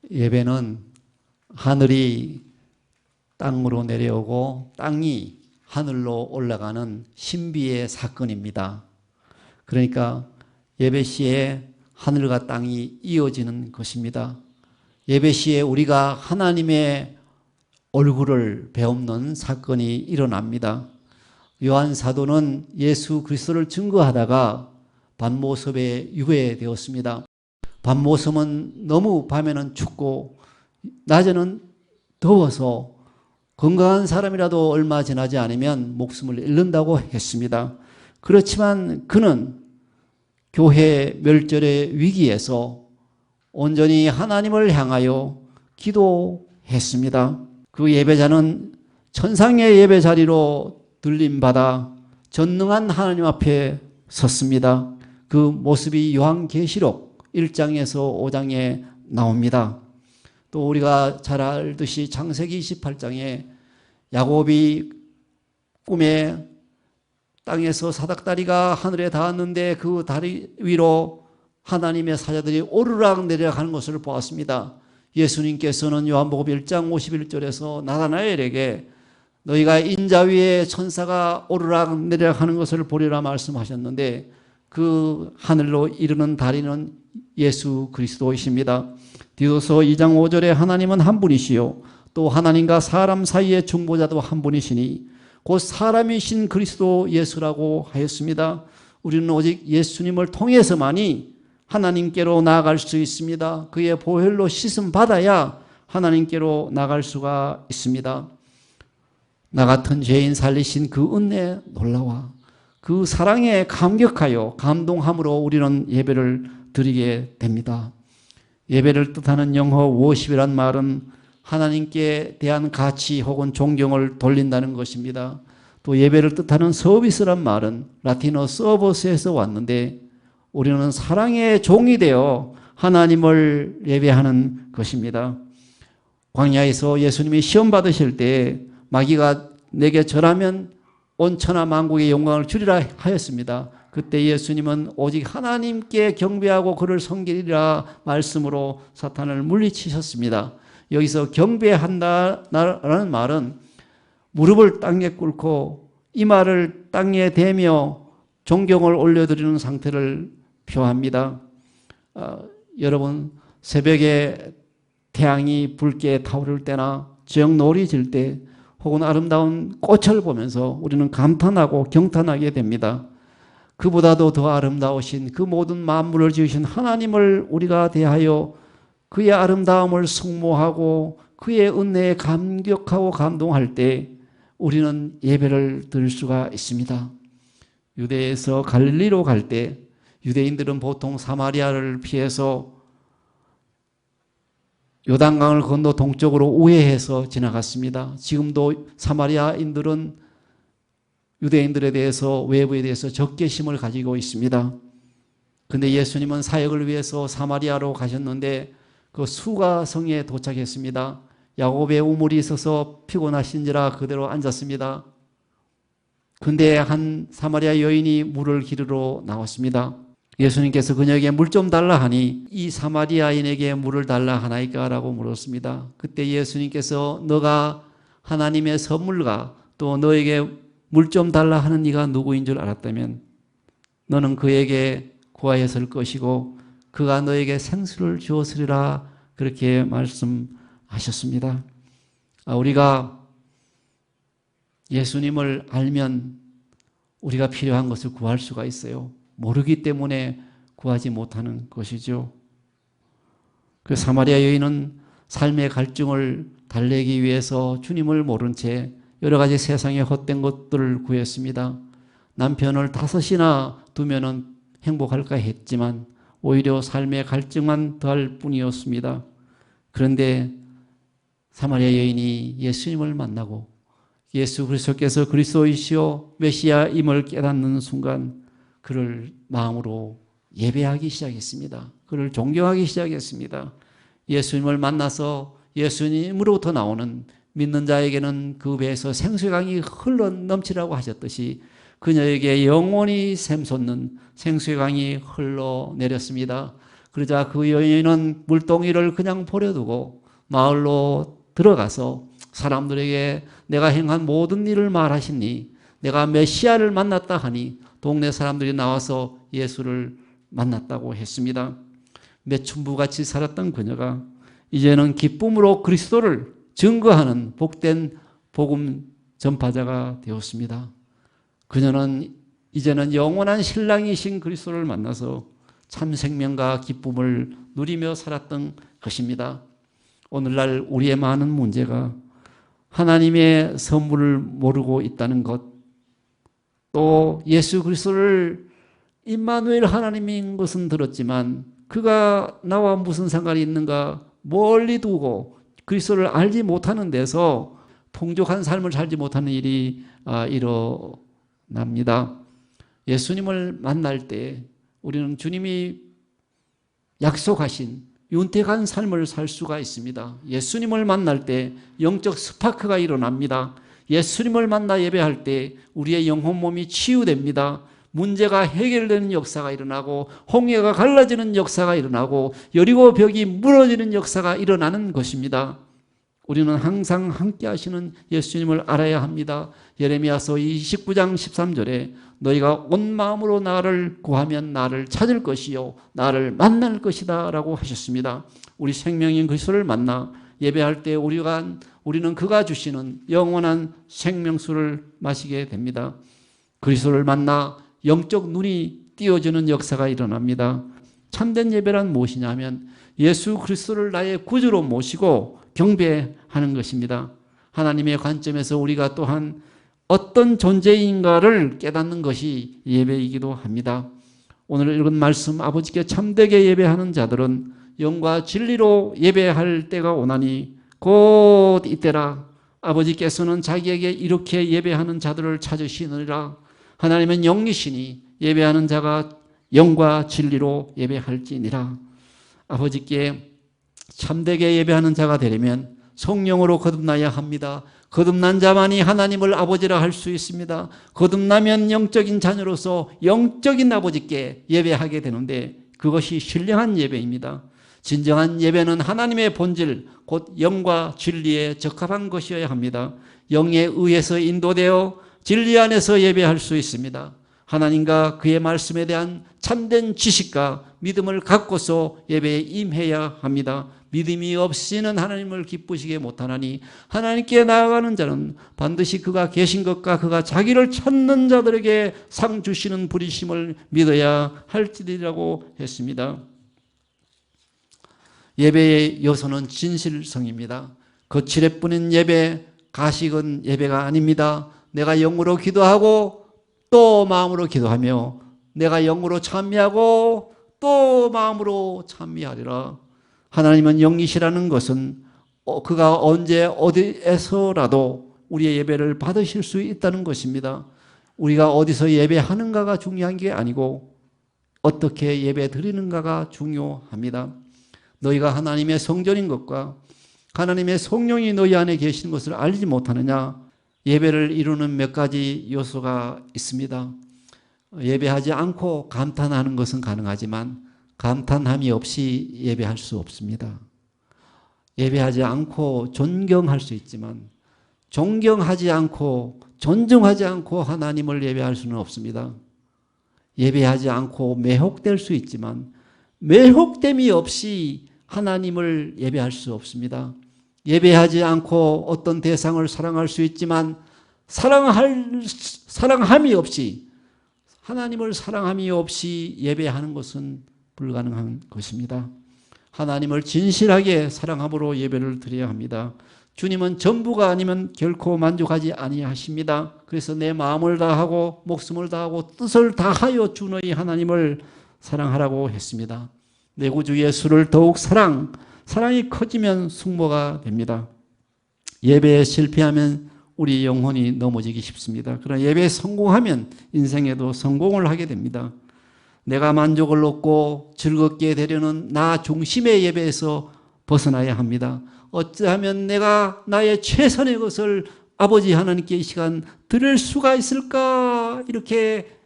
예배는 하늘이 땅으로 내려오고 땅이 하늘로 올라가는 신비의 사건입니다. 그러니까 예배 시에 하늘과 땅이 이어지는 것입니다. 예배 시에 우리가 하나님의 얼굴을 배움는 사건이 일어납니다. 요한 사도는 예수 그리스도를 증거하다가 밤모습에 유배되었습니다. 밤모습은 너무 밤에는 춥고 낮에는 더워서 건강한 사람이라도 얼마 지나지 않으면 목숨을 잃는다고 했습니다. 그렇지만 그는 교회 멸절의 위기에서 온전히 하나님을 향하여 기도했습니다. 그 예배자는 천상의 예배 자리로 들림받아 전능한 하나님 앞에 섰습니다. 그 모습이 요한계시록 1장에서 5장에 나옵니다. 또 우리가 잘 알듯이 창세기 28장에 야곱이 꿈에 땅에서 사닥다리가 하늘에 닿았는데 그 다리 위로 하나님의 사자들이 오르락 내리락 하는 것을 보았습니다. 예수님께서는 요한복음 1장 51절에서 나다나엘에게 너희가 인자 위에 천사가 오르락 내리락 하는 것을 보리라 말씀하셨는데 그 하늘로 이르는 다리는 예수 그리스도이십니다. 디도서 2장 5절에 하나님은 한 분이시요 또 하나님과 사람 사이의 중보자도 한 분이시니 곧 사람이신 그리스도 예수라고 하였습니다. 우리는 오직 예수님을 통해서만이 하나님께로 나아갈 수 있습니다. 그의 보혈로 씻음 받아야 하나님께로 나갈 수가 있습니다. 나 같은 죄인 살리신 그 은혜 놀라와 그 사랑에 감격하여 감동함으로 우리는 예배를 드리게 됩니다. 예배를 뜻하는 영어 워십이란 말은 하나님께 대한 가치 혹은 존경을 돌린다는 것입니다. 또 예배를 뜻하는 서비스란 말은 라틴어 서버스에서 왔는데 우리는 사랑의 종이 되어 하나님을 예배하는 것입니다. 광야에서 예수님이 시험 받으실 때 마귀가 내게 절하면 온 천하 만국의 영광을 주리라 하였습니다. 그때 예수님은 오직 하나님께 경배하고 그를 섬기리라 말씀으로 사탄을 물리치셨습니다. 여기서 경배한다라는 말은 무릎을 땅에 꿇고 이마를 땅에 대며 존경을 올려드리는 상태를 표합니다. 여러분 새벽에 태양이 붉게 타오를 때나 저녁노을이 질 때 혹은 아름다운 꽃을 보면서 우리는 감탄하고 경탄하게 됩니다. 그보다도 더 아름다우신 그 모든 만물을 지으신 하나님을 우리가 대하여 그의 아름다움을 숭모하고 그의 은혜에 감격하고 감동할 때 우리는 예배를 드릴 수가 있습니다. 유대에서 갈릴리로 갈 때 유대인들은 보통 사마리아를 피해서 요단강을 건너 동쪽으로 우회해서 지나갔습니다. 지금도 사마리아인들은 유대인들에 대해서 외부에 대해서 적개심을 가지고 있습니다. 그런데 예수님은 사역을 위해서 사마리아로 가셨는데 그 수가 성에 도착했습니다. 야곱의 우물이 있어서 피곤하신지라 그대로 앉았습니다. 근데 한 사마리아 여인이 물을 기르러 나왔습니다. 예수님께서 그녀에게 물 좀 달라 하니 이 사마리아인에게 물을 달라 하나이까? 라고 물었습니다. 그때 예수님께서 너가 하나님의 선물과 또 너에게 물 좀 달라 하는 이가 누구인 줄 알았다면 너는 그에게 구하였을 것이고 그가 너에게 생수를 주었으리라 그렇게 말씀하셨습니다. 우리가 예수님을 알면 우리가 필요한 것을 구할 수가 있어요. 모르기 때문에 구하지 못하는 것이죠. 그 사마리아 여인은 삶의 갈증을 달래기 위해서 주님을 모른 채 여러 가지 세상의 헛된 것들을 구했습니다. 남편을 5이나 두면은 행복할까 했지만 오히려 삶의 갈증만 더할 뿐이었습니다. 그런데 사마리아 여인이 예수님을 만나고 예수 그리스도께서 그리스도이시오 메시아임을 깨닫는 순간 그를 마음으로 예배하기 시작했습니다. 그를 존경하기 시작했습니다. 예수님을 만나서 예수님으로부터 나오는 믿는 자에게는 그 배에서 생수의 강이 흘러 넘치라고 하셨듯이 그녀에게 영원히 샘솟는 생수의 강이 흘러내렸습니다. 그러자 그 여인은 물동이를 그냥 버려두고 마을로 들어가서 사람들에게 내가 행한 모든 일을 말하시니 내가 메시아를 만났다 하니 동네 사람들이 나와서 예수를 만났다고 했습니다. 매춘부같이 살았던 그녀가 이제는 기쁨으로 그리스도를 증거하는 복된 복음 전파자가 되었습니다. 그녀는 이제는 영원한 신랑이신 그리스도를 만나서 참 생명과 기쁨을 누리며 살았던 것입니다. 오늘날 우리의 많은 문제가 하나님의 선물을 모르고 있다는 것, 또 예수 그리스도를 임마누엘 하나님인 것은 들었지만 그가 나와 무슨 상관이 있는가 멀리 두고 그리스도를 알지 못하는 데서 풍족한 삶을 살지 못하는 일이 일어납니다. 예수님을 만날 때 우리는 주님이 약속하신 윤택한 삶을 살 수가 있습니다. 예수님을 만날 때 영적 스파크가 일어납니다. 예수님을 만나 예배할 때 우리의 영혼 몸이 치유됩니다. 문제가 해결되는 역사가 일어나고 홍해가 갈라지는 역사가 일어나고 여리고 벽이 무너지는 역사가 일어나는 것입니다. 우리는 항상 함께 하시는 예수님을 알아야 합니다. 예레미야서 29장 13절에 너희가 온 마음으로 나를 구하면 나를 찾을 것이요 나를 만날 것이다 라고 하셨습니다. 우리 생명인 그리스도를 만나 예배할 때 우리는 그가 주시는 영원한 생명수를 마시게 됩니다. 그리스도를 만나 영적 눈이 띄어지는 역사가 일어납니다. 참된 예배란 무엇이냐 하면 예수 그리스도를 나의 구주로 모시고 경배하는 것입니다. 하나님의 관점에서 우리가 또한 어떤 존재인가를 깨닫는 것이 예배이기도 합니다. 오늘 읽은 말씀 아버지께 참되게 예배하는 자들은 영과 진리로 예배할 때가 오나니 곧 이때라. 아버지께서는 자기에게 이렇게 예배하는 자들을 찾으시느니라. 하나님은 영이시니 예배하는 자가 영과 진리로 예배할지니라. 아버지께 참되게 예배하는 자가 되려면 성령으로 거듭나야 합니다. 거듭난 자만이 하나님을 아버지라 할 수 있습니다. 거듭나면 영적인 자녀로서 영적인 아버지께 예배하게 되는데 그것이 신령한 예배입니다. 진정한 예배는 하나님의 본질, 곧 영과 진리에 적합한 것이어야 합니다. 영에 의해서 인도되어 진리 안에서 예배할 수 있습니다. 하나님과 그의 말씀에 대한 참된 지식과 믿음을 갖고서 예배에 임해야 합니다. 믿음이 없이는 하나님을 기쁘시게 못하나니 하나님께 나아가는 자는 반드시 그가 계신 것과 그가 자기를 찾는 자들에게 상 주시는 부리심을 믿어야 할지라고 했습니다. 예배의 요소는 진실성입니다. 거칠에 뿌린 예배, 가식은 예배가 아닙니다. 내가 영으로 기도하고 또 마음으로 기도하며 내가 영으로 찬미하고 또 마음으로 찬미하리라. 하나님은 영이시라는 것은 그가 언제 어디에서라도 우리의 예배를 받으실 수 있다는 것입니다. 우리가 어디서 예배하는가가 중요한 게 아니고 어떻게 예배 드리는가가 중요합니다. 너희가 하나님의 성전인 것과 하나님의 성령이 너희 안에 계시는 것을 알지 못하느냐? 예배를 이루는 몇 가지 요소가 있습니다. 예배하지 않고 감탄하는 것은 가능하지만 감탄함이 없이 예배할 수 없습니다. 예배하지 않고 존경할 수 있지만 존경하지 않고 존중하지 않고 하나님을 예배할 수는 없습니다. 예배하지 않고 매혹될 수 있지만 매혹됨이 없이 하나님을 예배할 수 없습니다. 예배하지 않고 어떤 대상을 사랑할 수 있지만 사랑함이 없이 하나님을 사랑함이 없이 예배하는 것은 불가능한 것입니다. 하나님을 진실하게 사랑함으로 예배를 드려야 합니다. 주님은 전부가 아니면 결코 만족하지 아니하십니다. 그래서 내 마음을 다하고 목숨을 다하고 뜻을 다하여 주 너희 하나님을 사랑하라고 했습니다. 내 구주 예수를 더욱 사랑이 커지면 숙모가 됩니다. 예배에 실패하면 우리 영혼이 넘어지기 쉽습니다. 그러나 예배에 성공하면 인생에도 성공을 하게 됩니다. 내가 만족을 얻고 즐겁게 되려는 나 중심의 예배에서 벗어나야 합니다. 어찌하면 내가 나의 최선의 것을 아버지 하나님께 이 시간 드릴 수가 있을까? 이렇게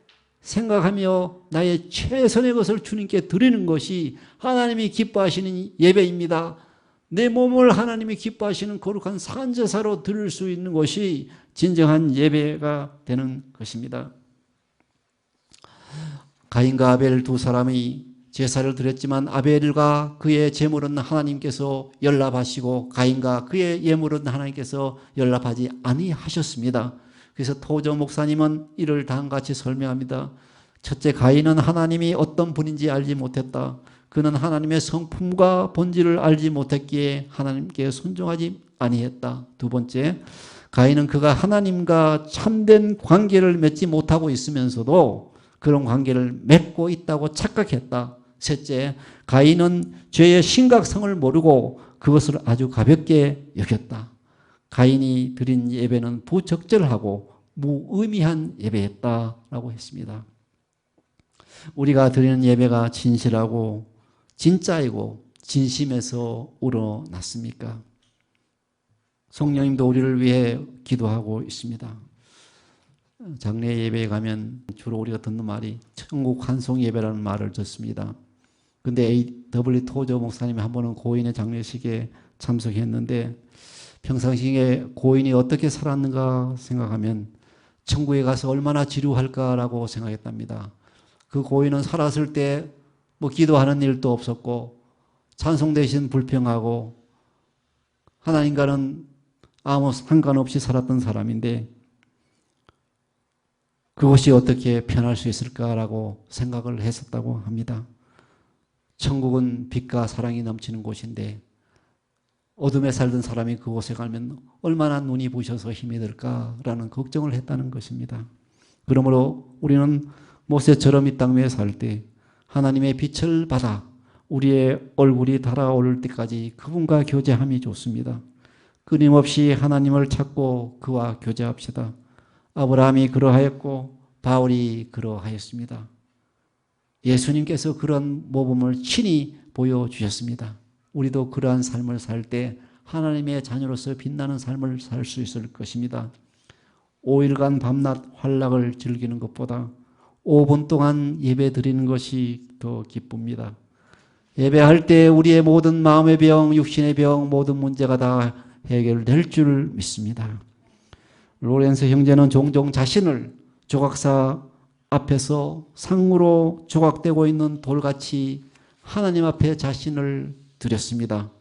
생각하며 나의 최선의 것을 주님께 드리는 것이 하나님이 기뻐하시는 예배입니다. 내 몸을 하나님이 기뻐하시는 거룩한 산제사로 드릴 수 있는 것이 진정한 예배가 되는 것입니다. 가인과 아벨 두 사람이 제사를 드렸지만 아벨과 그의 제물은 하나님께서 연락하시고 가인과 그의 예물은 하나님께서 연락하지 아니하셨습니다. 그래서 토저 목사님은 이를 다음같이 설명합니다. 첫째, 가인은 하나님이 어떤 분인지 알지 못했다. 그는 하나님의 성품과 본질을 알지 못했기에 하나님께 순종하지 아니했다. 두 번째, 가인은 그가 하나님과 참된 관계를 맺지 못하고 있으면서도 그런 관계를 맺고 있다고 착각했다. 셋째, 가인은 죄의 심각성을 모르고 그것을 아주 가볍게 여겼다. 가인이 드린 예배는 부적절하고 무의미한 예배였다라고 했습니다. 우리가 드리는 예배가 진실하고 진짜이고 진심에서 우러났습니까? 성령님도 우리를 위해 기도하고 있습니다. 장례 예배에 가면 주로 우리가 듣는 말이 천국 환송 예배라는 말을 듣습니다. 근데 A.W. 토저 목사님이 한 번은 고인의 장례식에 참석했는데 평상시에 고인이 어떻게 살았는가 생각하면 천국에 가서 얼마나 지루할까라고 생각했답니다. 그 고인은 살았을 때 뭐 기도하는 일도 없었고 찬송 대신 불평하고 하나님과는 아무 상관없이 살았던 사람인데 그것이 어떻게 변할 수 있을까라고 생각을 했었다고 합니다. 천국은 빛과 사랑이 넘치는 곳인데 어둠에 살던 사람이 그곳에 가면 얼마나 눈이 부셔서 힘이 들까라는 걱정을 했다는 것입니다. 그러므로 우리는 모세처럼 이 땅 위에 살 때 하나님의 빛을 받아 우리의 얼굴이 달아오를 때까지 그분과 교제함이 좋습니다. 끊임없이 하나님을 찾고 그와 교제합시다. 아브라함이 그러하였고 바울이 그러하였습니다. 예수님께서 그런 모범을 친히 보여주셨습니다. 우리도 그러한 삶을 살 때 하나님의 자녀로서 빛나는 삶을 살 수 있을 것입니다. 5일간 밤낮 환락을 즐기는 것보다 5분 동안 예배 드리는 것이 더 기쁩니다. 예배할 때 우리의 모든 마음의 병, 육신의 병, 모든 문제가 다 해결될 줄 믿습니다. 로렌스 형제는 종종 자신을 조각사 앞에서 상으로 조각되고 있는 돌같이 하나님 앞에 자신을 드렸습니다.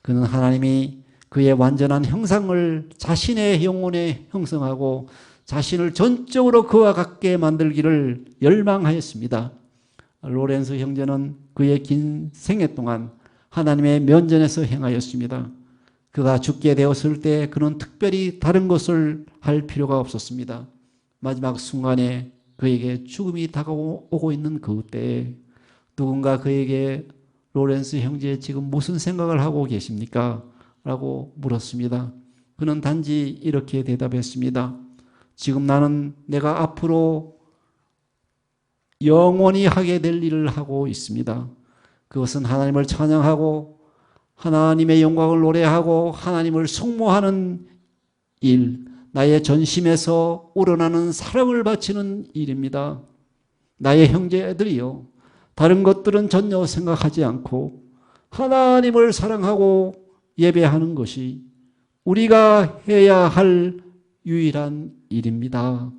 그는 하나님이 그의 완전한 형상을 자신의 영혼에 형성하고 자신을 전적으로 그와 같게 만들기를 열망하였습니다. 로렌스 형제는 그의 긴 생애 동안 하나님의 면전에서 행하였습니다. 그가 죽게 되었을 때 그는 특별히 다른 것을 할 필요가 없었습니다. 마지막 순간에 그에게 죽음이 다가오고 있는 그때에 누군가 그에게 로렌스 형제 지금 무슨 생각을 하고 계십니까? 라고 물었습니다. 그는 단지 이렇게 대답했습니다. 지금 나는 내가 앞으로 영원히 하게 될 일을 하고 있습니다. 그것은 하나님을 찬양하고 하나님의 영광을 노래하고 하나님을 숭모하는 일, 나의 전심에서 우러나는 사랑을 바치는 일입니다. 나의 형제들이요, 다른 것들은 전혀 생각하지 않고 하나님을 사랑하고 예배하는 것이 우리가 해야 할 유일한 일입니다.